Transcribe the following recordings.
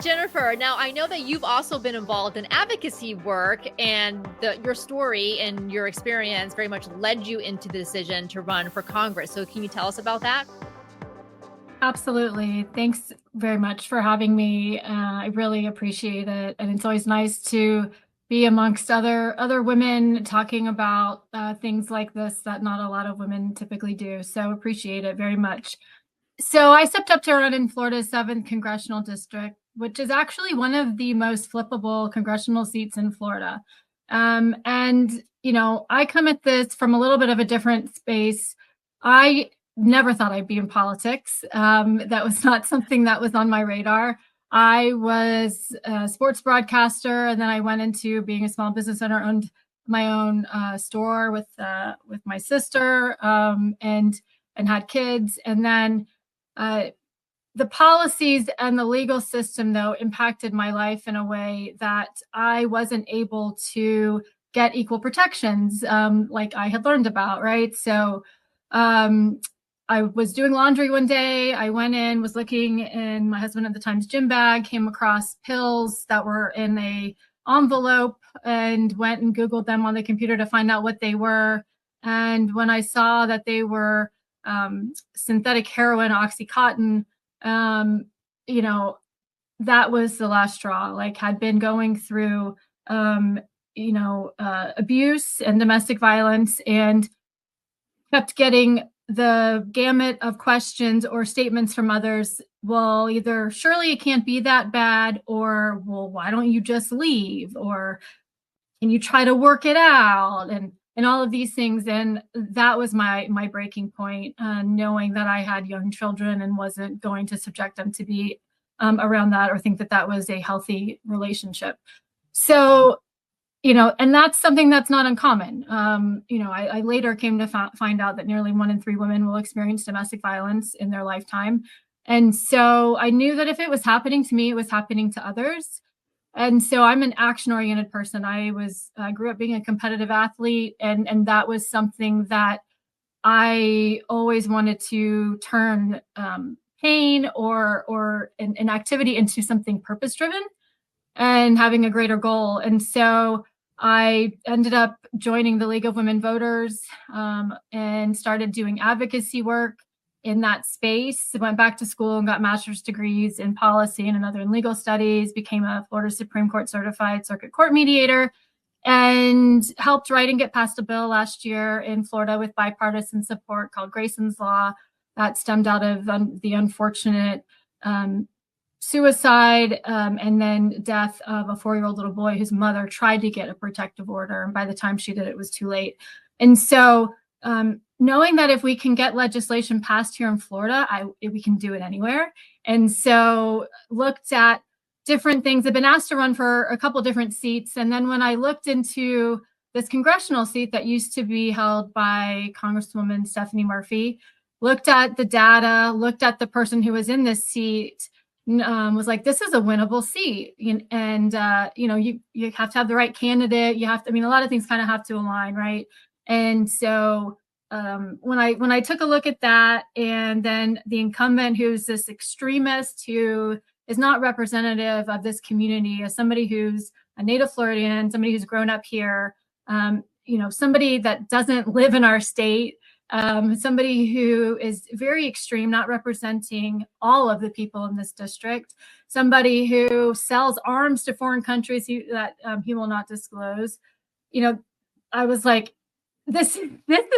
Jennifer, now I know that you've also been involved in advocacy work, and your story and your experience very much led you into the decision to run for Congress. So can you tell us about that? Absolutely. Thanks very much for having me. I really appreciate it. And it's always nice to be amongst other women talking about things like this that not a lot of women typically do. So appreciate it very much. So I stepped up to run in Florida's 7th congressional district, which is actually one of the most flippable congressional seats in Florida. I come at this from a little bit of a different space. I never thought I'd be in politics. That was not something that was on my radar. I was a sports broadcaster, and then I went into being a small business owner, owned my own store with my sister, and had kids. And then the policies and the legal system, though, impacted my life in a way that I wasn't able to get equal protections like I had learned about, right? So I was doing laundry one day. I went in, was looking in my husband at the time's gym bag, came across pills that were in a envelope, and went and Googled them on the computer to find out what they were. And when I saw that they were synthetic heroin, Oxycontin, um, you know, that was the last straw. Like, had been going through, abuse and domestic violence, and kept getting the gamut of questions or statements from others. Well, either surely it can't be that bad, or, well, why don't you just leave? Or can you try to work it out? And all of these things. And that was my breaking point, knowing that I had young children and wasn't going to subject them to be around that or think that that was a healthy relationship. So, and that's something that's not uncommon. I later came to find out that nearly 1 in 3 women will experience domestic violence in their lifetime. And so I knew that if it was happening to me, it was happening to others. And so I'm an action-oriented person. I grew up being a competitive athlete, and that was something that I always wanted to turn pain or an activity into something purpose-driven and having a greater goal. And so I ended up joining the League of Women Voters, and started doing advocacy work in that space. Went back to school and got master's degrees in policy and another in legal studies, became a Florida Supreme Court certified circuit court mediator, and helped write and get passed a bill last year in Florida with bipartisan support called Grayson's Law, that stemmed out of the unfortunate suicide and then death of a 4-year-old little boy whose mother tried to get a protective order, and by the time she did, it was too late. And so knowing that if we can get legislation passed here in Florida, we can do it anywhere. And so looked at different things. I've been asked to run for a couple different seats. And then when I looked into this congressional seat that used to be held by Congresswoman Stephanie Murphy, looked at the data, looked at the person who was in this seat, was like, this is a winnable seat. And you have to have the right candidate. You have to, a lot of things kind of have to align, right? And so when I took a look at that, and then the incumbent, who's this extremist who is not representative of this community, as somebody who's a native Floridian, somebody who's grown up here, somebody that doesn't live in our state, somebody who is very extreme, not representing all of the people in this district, somebody who sells arms to foreign countries that he will not disclose. I was like, this is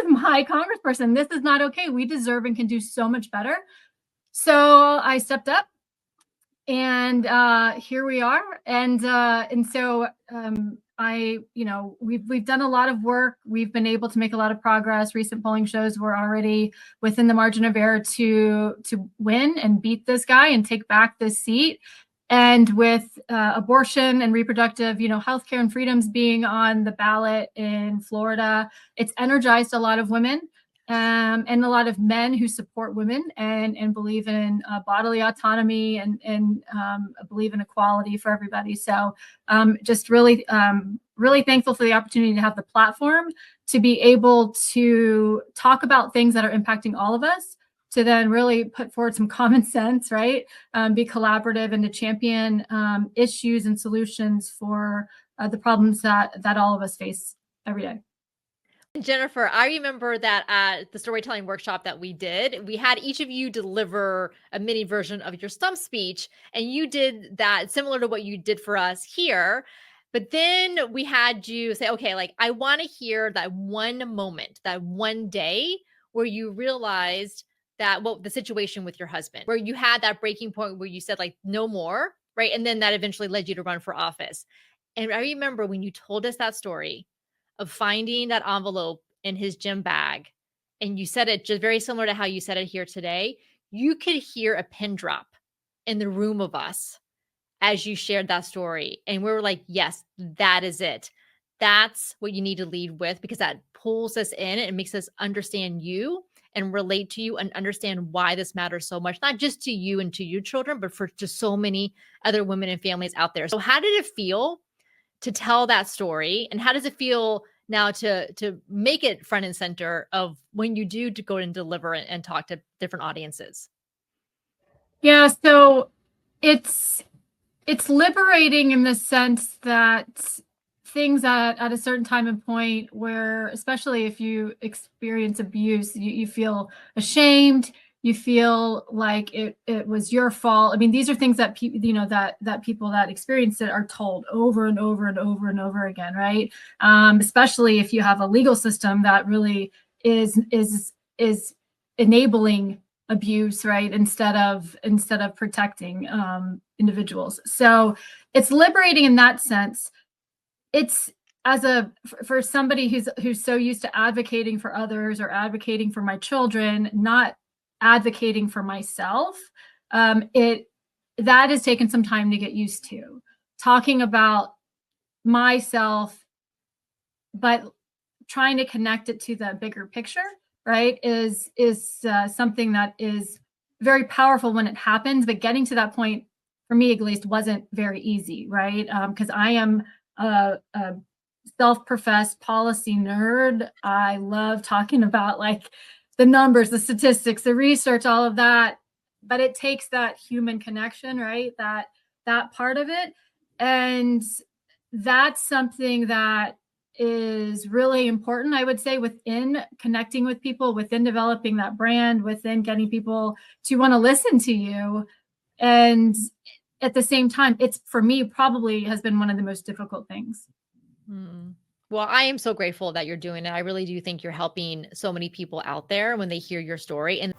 my congressperson. This is not okay. We deserve and can do so much better. So I stepped up, and here we are. And so we've done a lot of work. We've been able to make a lot of progress. Recent polling shows we're already within the margin of error to win and beat this guy and take back this seat. And with abortion and reproductive, healthcare and freedoms being on the ballot in Florida, it's energized a lot of women and a lot of men who support women and believe in bodily autonomy and believe in equality for everybody. So just really, really thankful for the opportunity to have the platform to be able to talk about things that are impacting all of us, to then really put forward some common sense, right? Be collaborative and to champion issues and solutions for the problems that all of us face every day. Jennifer, I remember that at the storytelling workshop that we did, we had each of you deliver a mini version of your stump speech, and you did that similar to what you did for us here. But then we had you say, okay, like, I want to hear that one moment, that one day where you realized that, well, the situation with your husband, where you had that breaking point where you said, like, no more, right? And then that eventually led you to run for office. And I remember when you told us that story of finding that envelope in his gym bag, and you said it just very similar to how you said it here today, you could hear a pin drop in the room of us as you shared that story. And we were like, yes, that is it. That's what you need to lead with, because that pulls us in and makes us understand you and relate to you and understand why this matters so much, not just to you and to your children, but for just so many other women and families out there. So how did it feel to tell that story, and how does it feel now to make it front and center of when you do to go and deliver and talk to different audiences? Yeah, so it's it's liberating in the sense that things at a certain time and point where, especially if you experience abuse, you feel ashamed, you feel like it was your fault. I mean, these are things that people, that people that experience it are told over and over and over and over again, right? Especially if you have a legal system that really is enabling abuse, right, instead of protecting individuals. So it's liberating in that sense. It's as a for somebody who's so used to advocating for others or advocating for my children, not advocating for myself. It that has taken some time to get used to talking about myself, but trying to connect it to the bigger picture, right, is something that is very powerful when it happens. But getting to that point, for me at least, wasn't very easy, right? Because I am a self-professed policy nerd. I love talking about like the numbers, the statistics, the research, all of that. But it takes that human connection, right? That part of it. And that's something that is really important, I would say, within connecting with people, within developing that brand, within getting people to want to listen to you. And at the same time, it's, for me, probably has been one of the most difficult things. Mm. Well, I am so grateful that you're doing it. I really do think you're helping so many people out there when they hear your story. And